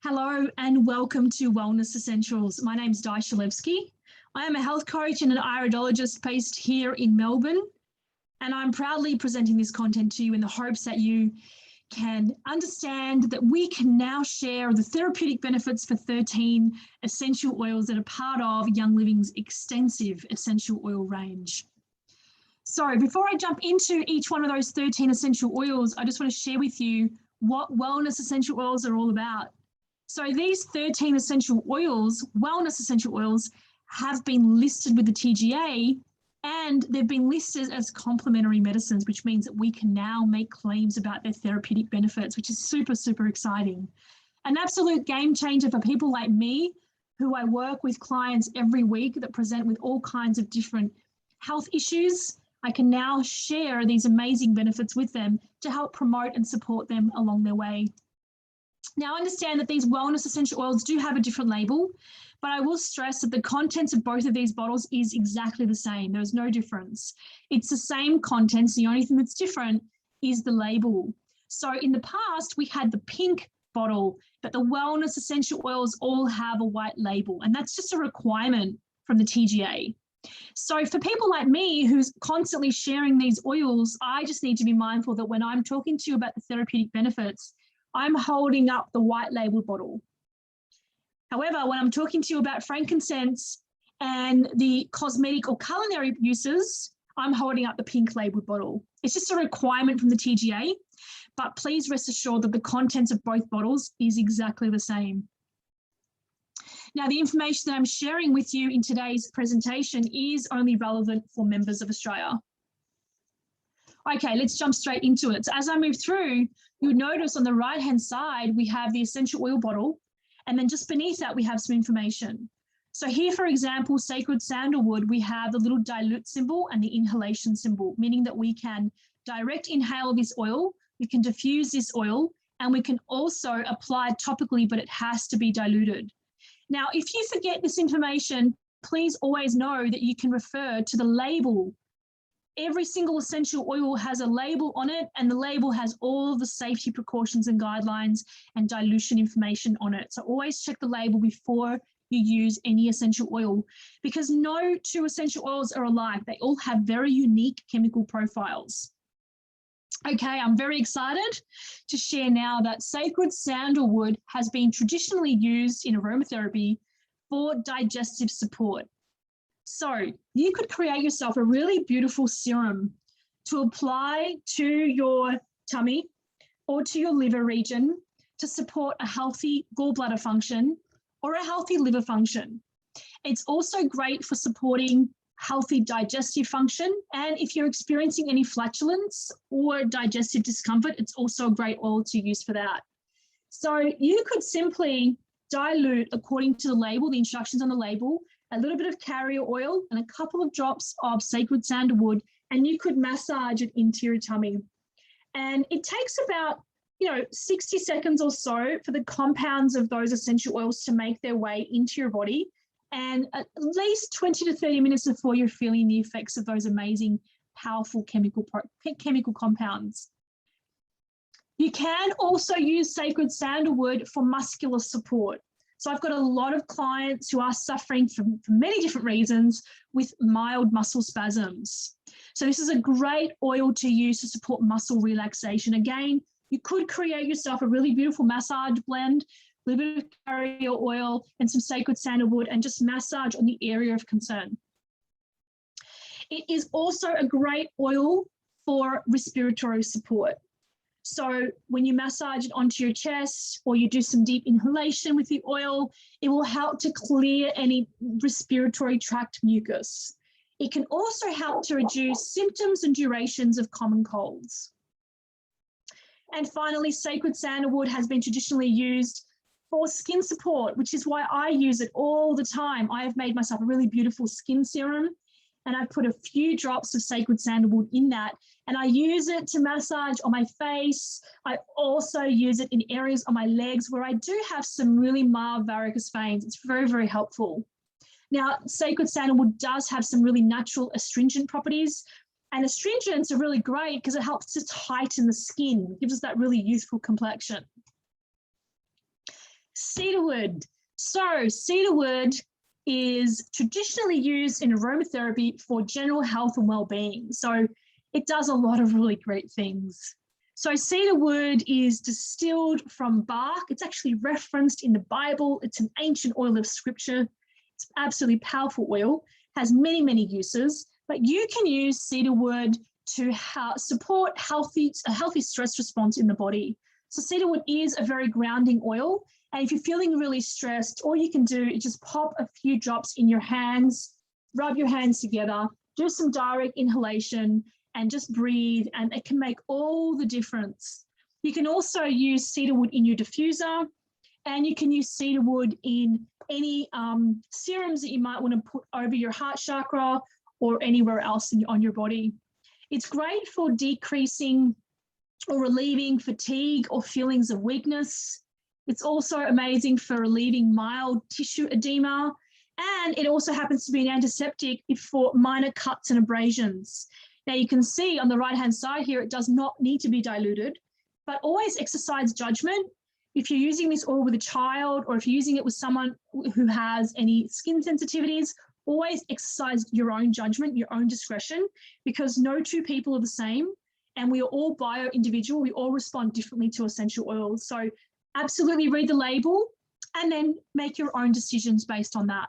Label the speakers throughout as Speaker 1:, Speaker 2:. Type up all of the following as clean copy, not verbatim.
Speaker 1: Hello and welcome to Wellness Essentials. My name is Di Shalevsky. I am a health coach and an iridologist based here in Melbourne, and I'm proudly presenting this content to you in the hopes that you can understand that we can now share the therapeutic benefits for 13 essential oils that are part of Young Living's extensive essential oil range. So before I jump into each one of those 13 essential oils, I just want to share with you what wellness essential oils are all about. So these 13 essential oils, wellness essential oils, have been listed with the TGA, and they've been listed as complementary medicines, which means that we can now make claims about their therapeutic benefits, which is super, super exciting. An absolute game changer for people like me, who I work with clients every week that present with all kinds of different health issues. I can now share these amazing benefits with them to help promote and support them along their way. Now, understand that these wellness essential oils do have a different label, but I will stress that the contents of both of these bottles is exactly the same. There's no difference. It's the same contents. The only thing that's different is the label. So in the past, we had the pink bottle, but the wellness essential oils all have a white label, and that's just a requirement from the TGA. So for people like me who's constantly sharing these oils, I just need to be mindful that when I'm talking to you about the therapeutic benefits, I'm holding up the white labeled bottle. However, when I'm talking to you about frankincense and the cosmetic or culinary uses, I'm holding up the pink labeled bottle. It's just a requirement from the TGA, but please rest assured that the contents of both bottles is exactly the same. Now, the information that I'm sharing with you in today's presentation is only relevant for members of Australia. Okay, let's jump straight into it. So as I move through, you'll notice on the right-hand side, we have the essential oil bottle, and then just beneath that, we have some information. So here, for example, sacred sandalwood, we have the little dilute symbol and the inhalation symbol, meaning that we can direct inhale this oil, we can diffuse this oil, and we can also apply it topically, but it has to be diluted. Now, if you forget this information, please always know that you can refer to the label. Every single essential oil has a label on it, and the label has all the safety precautions and guidelines and dilution information on it. So always check the label before you use any essential oil, because no two essential oils are alike. They all have very unique chemical profiles. Okay, I'm very excited to share now that sacred sandalwood has been traditionally used in aromatherapy for digestive support. So you could create yourself a really beautiful serum to apply to your tummy or to your liver region to support a healthy gallbladder function or a healthy liver function. It's also great for supporting healthy digestive function. And if you're experiencing any flatulence or digestive discomfort, it's also a great oil to use for that. So you could simply dilute, according to the label, the instructions on the label, a little bit of carrier oil and a couple of drops of sacred sandalwood, and you could massage it into your tummy. And it takes about 60 seconds or so for the compounds of those essential oils to make their way into your body, and at least 20 to 30 minutes before you're feeling the effects of those amazing, powerful chemical compounds. You can also use sacred sandalwood for muscular support. So I've got a lot of clients who are suffering from many different reasons with mild muscle spasms. So this is a great oil to use to support muscle relaxation. Again, you could create yourself a really beautiful massage blend, a little bit of carrier oil and some sacred sandalwood, and just massage on the area of concern. It is also a great oil for respiratory support. So when you massage it onto your chest or you do some deep inhalation with the oil, it will help to clear any respiratory tract mucus. It can also help to reduce symptoms and durations of common colds. And finally, sacred sandalwood has been traditionally used for skin support, which is why I use it all the time. I have made myself a really beautiful skin serum, and I put a few drops of sacred sandalwood in that, and I use it to massage on my face. I also use it in areas on my legs where I do have some really mild varicose veins. It's very, very helpful. Now, sacred sandalwood does have some really natural astringent properties, and astringents are really great because it helps to tighten the skin, gives us that really youthful complexion. Cedarwood. So cedarwood is traditionally used in aromatherapy for general health and well-being. So it does a lot of really great things. So cedarwood is distilled from bark. It's actually referenced in the Bible. It's an ancient oil of scripture. It's absolutely powerful oil, has many, many uses, but you can use cedarwood to support a healthy stress response in the body. So cedarwood is a very grounding oil. And if you're feeling really stressed, all you can do is just pop a few drops in your hands, rub your hands together, do some direct inhalation, and just breathe, and it can make all the difference. You can also use cedarwood in your diffuser, and you can use cedarwood in any serums that you might want to put over your heart chakra or anywhere else on your body. It's great for decreasing or relieving fatigue or feelings of weakness. It's also amazing for relieving mild tissue edema, and it also happens to be an antiseptic for minor cuts and abrasions. Now you can see on the right-hand side here, it does not need to be diluted, but always exercise judgment. If you're using this oil with a child, or if you're using it with someone who has any skin sensitivities, always exercise your own judgment, your own discretion, because no two people are the same, and we are all bio-individual. We all respond differently to essential oils. So absolutely read the label and then make your own decisions based on that.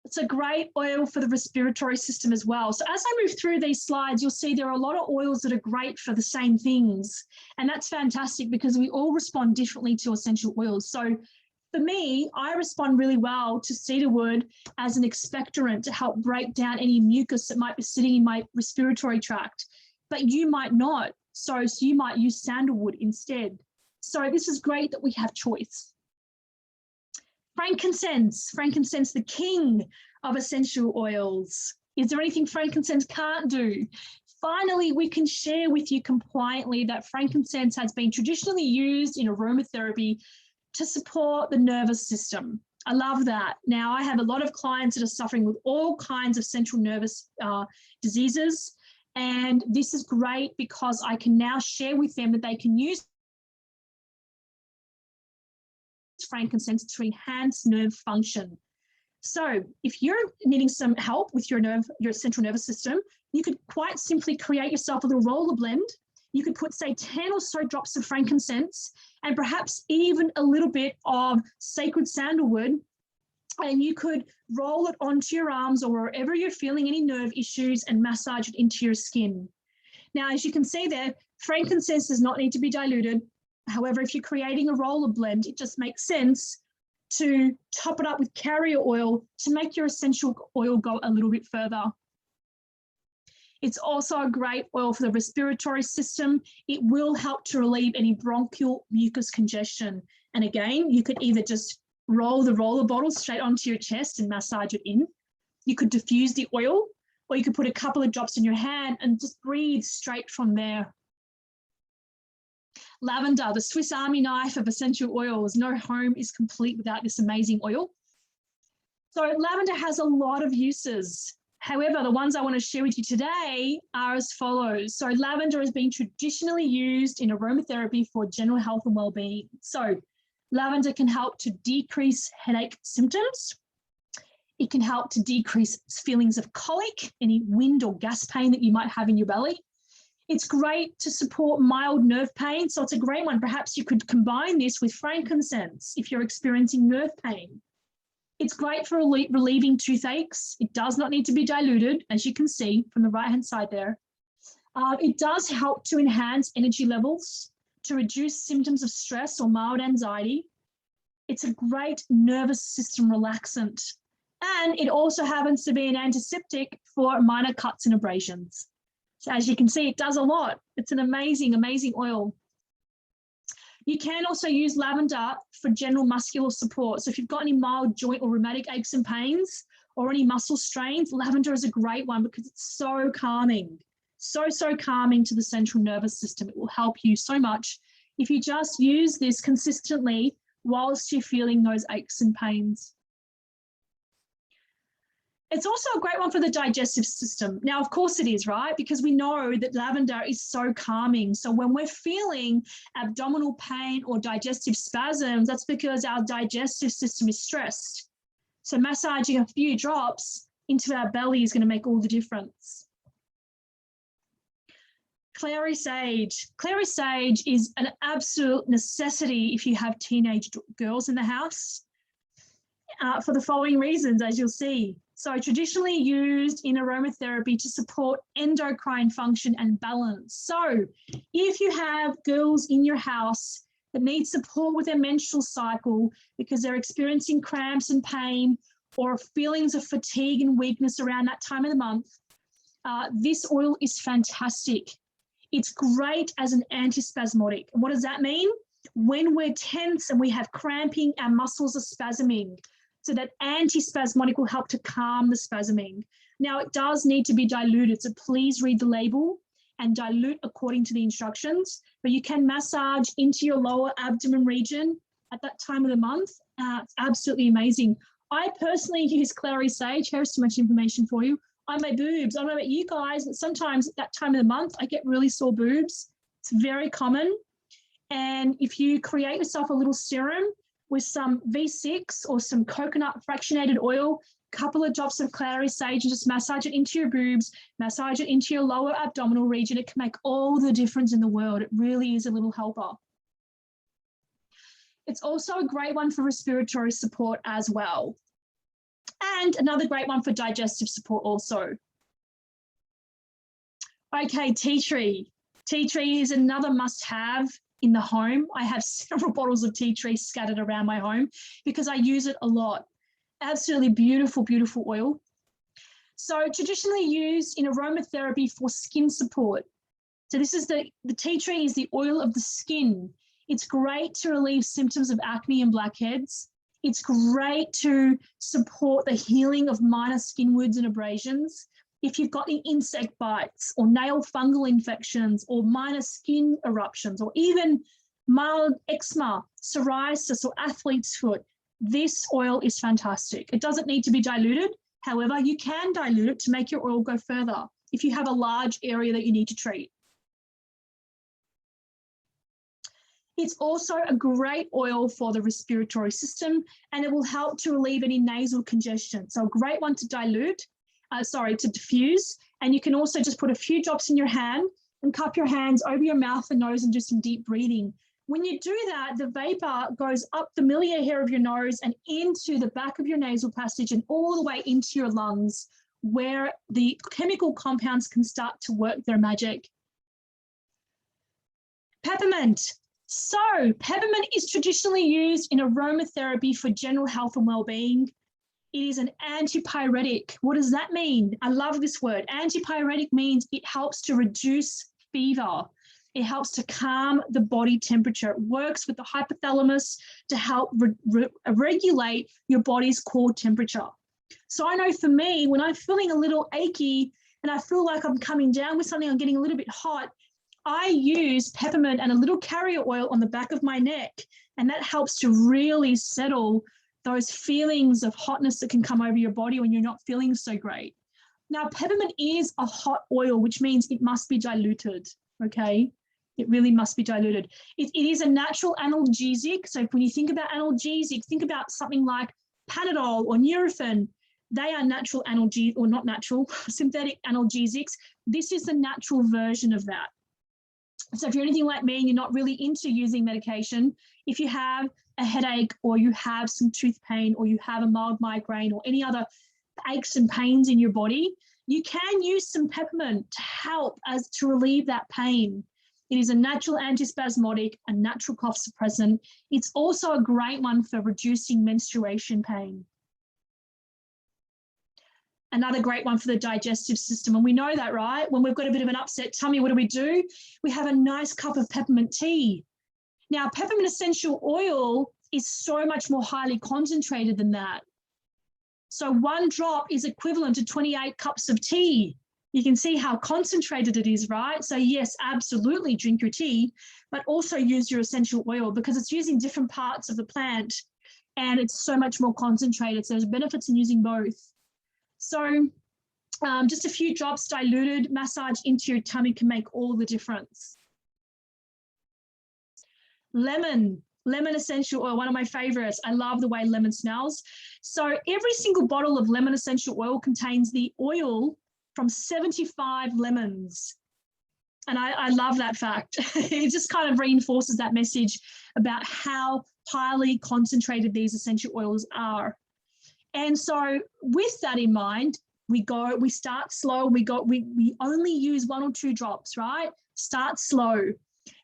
Speaker 1: It's a great oil for the respiratory system as well. So as I move through these slides, you'll see there are a lot of oils that are great for the same things. And that's fantastic because we all respond differently to essential oils. So for me, I respond really well to cedarwood as an expectorant to help break down any mucus that might be sitting in my respiratory tract, but you might not. So you might use sandalwood instead. So this is great that we have choice. Frankincense, the king of essential oils. Is there anything frankincense can't do? Finally, we can share with you compliantly that frankincense has been traditionally used in aromatherapy to support the nervous system. I love that. Now, I have a lot of clients that are suffering with all kinds of central nervous diseases, and this is great because I can now share with them that they can use frankincense to enhance nerve function. So if you're needing some help with your central nervous system, you could quite simply create yourself a little roller blend. You could put, say, 10 or so drops of frankincense and perhaps even a little bit of sacred sandalwood, and you could roll it onto your arms or wherever you're feeling any nerve issues and massage it into your skin. Now, as you can see there, frankincense does not need to be diluted. However, if you're creating a roller blend, it just makes sense to top it up with carrier oil to make your essential oil go a little bit further. It's also a great oil for the respiratory system. It will help to relieve any bronchial mucus congestion. And again, you could either just roll the roller bottle straight onto your chest and massage it in. You could diffuse the oil, or you could put a couple of drops in your hand and just breathe straight from there. Lavender, the Swiss Army knife of essential oils. No home is complete without this amazing oil. So lavender has a lot of uses. However, the ones I want to share with you today are as follows. So lavender has been traditionally used in aromatherapy for general health and well-being. So lavender can help to decrease headache symptoms. It can help to decrease feelings of colic, any wind or gas pain that you might have in your belly. It's great to support mild nerve pain. So it's a great one. Perhaps you could combine this with frankincense if you're experiencing nerve pain. It's great for relieving toothaches. It does not need to be diluted, as you can see from the right-hand side there. It does help to enhance energy levels, to reduce symptoms of stress or mild anxiety. It's a great nervous system relaxant. And it also happens to be an antiseptic for minor cuts and abrasions. So as you can see, it does a lot. It's an amazing, amazing oil. You can also use lavender for general muscular support. So if you've got any mild joint or rheumatic aches and pains or any muscle strains, lavender is a great one because it's so calming, so calming to the central nervous system. It will help you so much if you just use this consistently whilst you're feeling those aches and pains. It's also a great one for the digestive system. Now, of course it is, right? Because we know that lavender is so calming. So when we're feeling abdominal pain or digestive spasms, that's because our digestive system is stressed. So massaging a few drops into our belly is going to make all the difference. Clary sage. Clary sage is an absolute necessity if you have teenage girls in the house for the following reasons, as you'll see. So traditionally used in aromatherapy to support endocrine function and balance. So if you have girls in your house that need support with their menstrual cycle because they're experiencing cramps and pain or feelings of fatigue and weakness around that time of the month, this oil is fantastic. It's great as an antispasmodic. And what does that mean? When we're tense and we have cramping, our muscles are spasming. So that antispasmodic will help to calm the spasming. Now, it does need to be diluted, so please read the label and dilute according to the instructions, but you can massage into your lower abdomen region at that time of the month. It's absolutely amazing. I personally use clary sage. Here's too much information for you. On my boobs. I don't know about you guys, but sometimes at that time of the month, I get really sore boobs. It's very common. And if you create yourself a little serum with some V6 or some coconut fractionated oil, a couple of drops of clary sage, and just massage it into your boobs, massage it into your lower abdominal region, it can make all the difference in the world. It really is a little helper. It's also a great one for respiratory support as well. And another great one for digestive support also. Okay, tea tree. Tea tree is another must-have in the home. I have several bottles of tea tree scattered around my home because I use it a lot. Absolutely beautiful, beautiful oil. So traditionally used in aromatherapy for skin support. So this is the tea tree is the oil of the skin. It's great to relieve symptoms of acne and blackheads. It's great to support the healing of minor skin wounds and abrasions. If you've got any insect bites or nail fungal infections or minor skin eruptions or even mild eczema, psoriasis or athlete's foot, this oil is fantastic. It doesn't need to be diluted. However, you can dilute it to make your oil go further if you have a large area that you need to treat. It's also a great oil for the respiratory system, and it will help to relieve any nasal congestion. So a great one to dilute. To diffuse, and you can also just put a few drops in your hand and cup your hands over your mouth and nose and do some deep breathing. When you do that, the vapor goes up the milia hair of your nose and into the back of your nasal passage and all the way into your lungs, where the chemical compounds can start to work their magic. Peppermint. So peppermint is traditionally used in aromatherapy for general health and well-being. It is an antipyretic. What does that mean? I love this word. Antipyretic means it helps to reduce fever. It helps to calm the body temperature. It works with the hypothalamus to help regulate your body's core temperature. So I know for me, when I'm feeling a little achy and I feel like I'm coming down with something, I'm getting a little bit hot, I use peppermint and a little carrier oil on the back of my neck, and that helps to really settle those feelings of hotness that can come over your body when you're not feeling so great. Now, peppermint is a hot oil, which means it must be diluted, okay? It really must be diluted. It is a natural analgesic. So when you think about analgesic, think about something like Panadol or Nurofen. They are natural analgesics, or not natural, synthetic analgesics. This is the natural version of that. So if you're anything like me and you're not really into using medication, if you have a headache or you have some tooth pain or you have a mild migraine or any other aches and pains in your body, you can use some peppermint to help to relieve that pain. It is a natural antispasmodic, a natural cough suppressant. It's also a great one for reducing menstruation pain. Another great one for the digestive system. And we know that, right? When we've got a bit of an upset tummy, what do? We have a nice cup of peppermint tea. Now, peppermint essential oil is so much more highly concentrated than that. So 1 drop is equivalent to 28 cups of tea. You can see how concentrated it is, right? So yes, absolutely drink your tea, but also use your essential oil because it's using different parts of the plant and it's so much more concentrated. So there's benefits in using both. So just a few drops diluted, massage into your tummy can make all the difference. Lemon essential oil, one of my favorites. I love the way lemon smells. So every single bottle of lemon essential oil contains the oil from 75 lemons. And I love that fact. It just kind of reinforces that message about how highly concentrated these essential oils are. And so with that in mind, we start slow. We only use 1 or 2 drops, right? Start slow.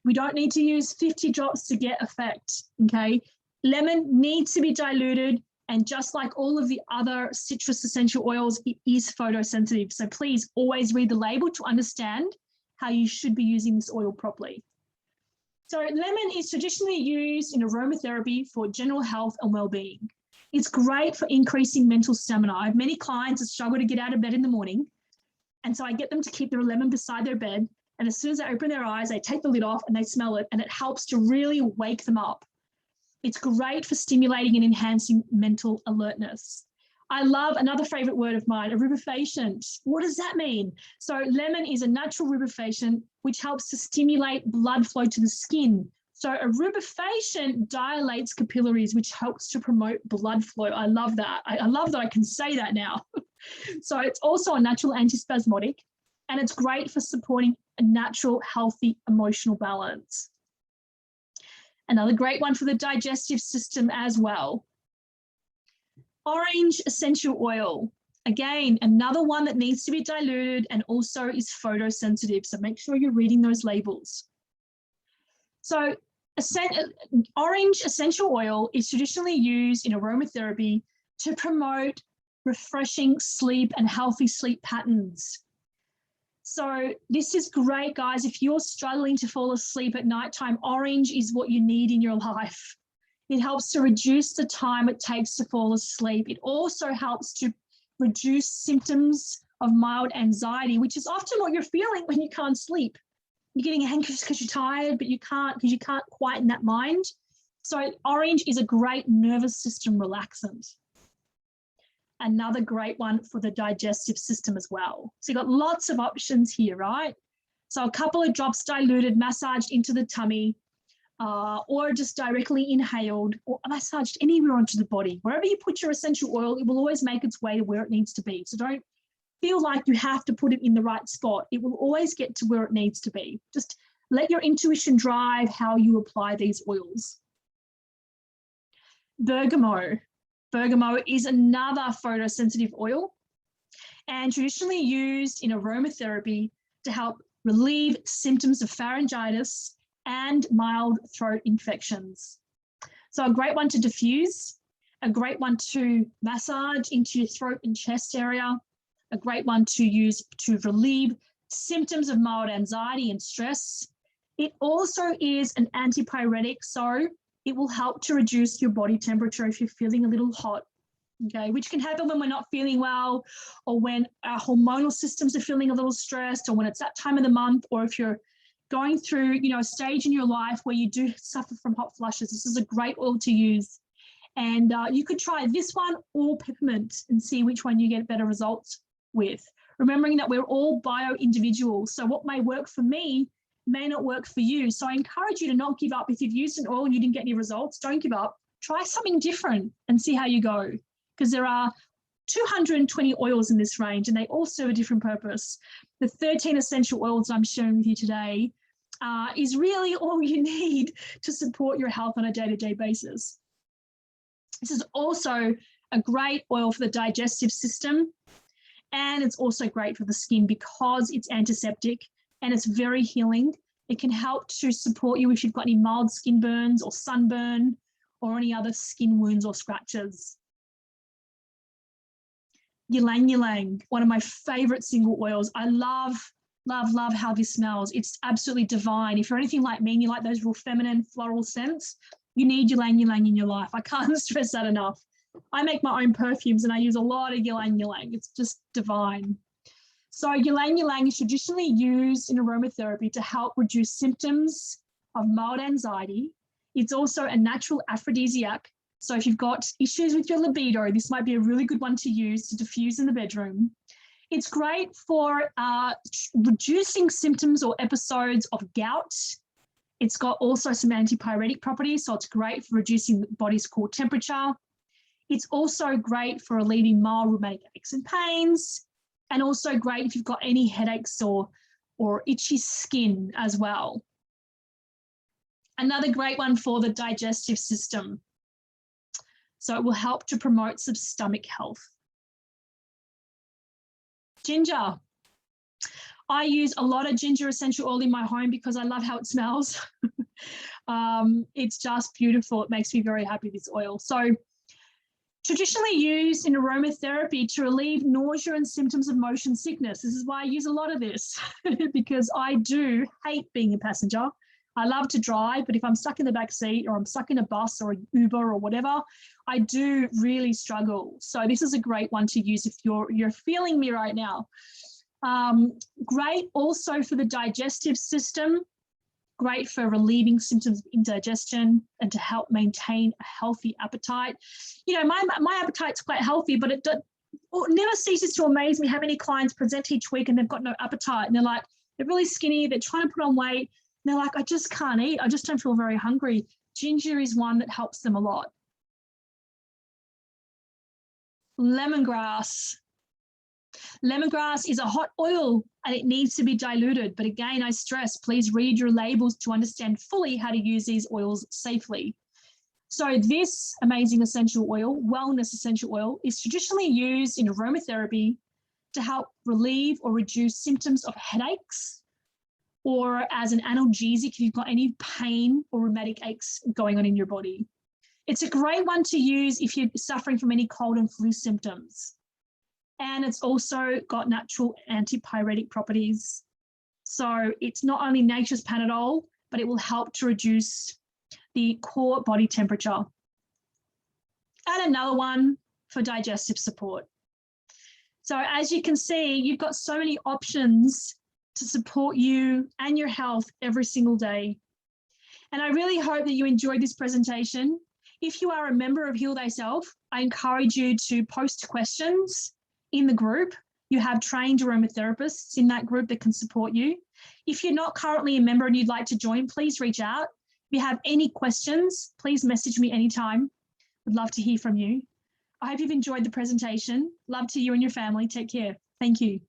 Speaker 1: We don't need to use 50 drops to get effect, okay? Lemon needs to be diluted, and just like all of the other citrus essential oils, it is photosensitive. So please always read the label to understand how you should be using this oil properly. So lemon is traditionally used in aromatherapy for general health and well-being. It's great for increasing mental stamina. I have many clients that struggle to get out of bed in the morning, and so I get them to keep their lemon beside their bed, and as soon as they open their eyes, they take the lid off and they smell it, and it helps to really wake them up. It's great for stimulating and enhancing mental alertness. I love another favorite word of mine, a rubefacient. What does that mean? So lemon is a natural rubefacient which helps to stimulate blood flow to the skin. So a rubefacient dilates capillaries, which helps to promote blood flow. I love that. I love that I can say that now. So it's also a natural antispasmodic, and it's great for supporting a natural, healthy emotional balance. Another great one for the digestive system as well. Orange essential oil. Again, another one that needs to be diluted and also is photosensitive. So make sure you're reading those labels. So orange essential oil is traditionally used in aromatherapy to promote refreshing sleep and healthy sleep patterns. So this is great, guys. If you're struggling to fall asleep at nighttime, orange is what you need in your life. It helps to reduce the time it takes to fall asleep. It also helps to reduce symptoms of mild anxiety, which is often what you're feeling when you can't sleep. You're getting anxious because you're tired, but you can't quieten that mind. So orange is a great nervous system relaxant. Another great one for the digestive system as well. So you've got lots of options here, right? So a couple of drops diluted, massaged into the tummy, or just directly inhaled or massaged anywhere onto the body. Wherever you put your essential oil, it will always make its way to where it needs to be. So don't feel like you have to put it in the right spot. It will always get to where it needs to be. Just let your intuition drive how you apply these oils. Bergamot. Bergamot is another photosensitive oil and traditionally used in aromatherapy to help relieve symptoms of pharyngitis and mild throat infections. So a great one to diffuse, a great one to massage into your throat and chest area, a great one to use to relieve symptoms of mild anxiety and stress. It also is an antipyretic, so it will help to reduce your body temperature if you're feeling a little hot, okay, which can happen when we're not feeling well, or when our hormonal systems are feeling a little stressed, or when it's that time of the month, or if you're going through, a stage in your life where you do suffer from hot flushes. This is a great oil to use. And you could try this one or peppermint and see which one you get better results with. Remembering that we're all bio-individuals. So what may work for me may not work for you. So I encourage you to not give up. If you've used an oil and you didn't get any results, don't give up. Try something different and see how you go. Because there are 220 oils in this range and they all serve a different purpose. The 13 essential oils I'm sharing with you today is really all you need to support your health on a day-to-day basis. This is also a great oil for the digestive system, and it's also great for the skin because it's antiseptic and it's very healing. It can help to support you if you've got any mild skin burns or sunburn or any other skin wounds or scratches. Ylang ylang, one of my favorite single oils. I love how this smells. It's absolutely divine. If you're anything like me and you like those real feminine floral scents, you need ylang ylang in your life. I can't stress that enough. I make my own perfumes and I use a lot of ylang ylang. It's just divine. So ylang ylang is traditionally used in aromatherapy to help reduce symptoms of mild anxiety. It's also a natural aphrodisiac So if you've got issues with your libido, this might be a really good one to use to diffuse in the bedroom. It's great for reducing symptoms or episodes of gout. It's got also some antipyretic properties, so it's great for reducing the body's core temperature. It's also great for relieving mild rheumatic aches and pains, and also great if you've got any headaches or itchy skin as well. Another great one for the digestive system. So it will help to promote some stomach health. Ginger. I use a lot of ginger essential oil in my home because I love how it smells. It's just beautiful. It makes me very happy, this oil. So traditionally used in aromatherapy to relieve nausea and symptoms of motion sickness. This is why I use a lot of this because I do hate being a passenger. I love to drive, but if I'm stuck in the back seat or I'm stuck in a bus or an Uber or whatever, I do really struggle. So this is a great one to use if you're feeling me right now. Great also for the digestive system, great for relieving symptoms of indigestion and to help maintain a healthy appetite. You know, my appetite's quite healthy, but it never ceases to amaze me how many clients present each week and they've got no appetite. And they're like, they're really skinny, they're trying to put on weight. And they're like, I just can't eat. I just don't feel very hungry. Ginger is one that helps them a lot. Lemongrass. Lemongrass is a hot oil and it needs to be diluted. But again, I stress, please read your labels to understand fully how to use these oils safely. So this amazing essential oil, wellness essential oil, is traditionally used in aromatherapy to help relieve or reduce symptoms of headaches, or as an analgesic if you've got any pain or rheumatic aches going on in your body. It's a great one to use if you're suffering from any cold and flu symptoms. And it's also got natural antipyretic properties. So it's not only nature's Panadol, but it will help to reduce the core body temperature. And another one for digestive support. So as you can see, you've got so many options to support you and your health every single day. And I really hope that you enjoyed this presentation. If you are a member of Heal Thyself, I encourage you to post questions in the group. You have trained aromatherapists in that group that can support you. If you're not currently a member and you'd like to join, please reach out. If you have any questions, please message me anytime. I'd love to hear from you. I hope you've enjoyed the presentation. Love to you and your family. Take care. Thank you.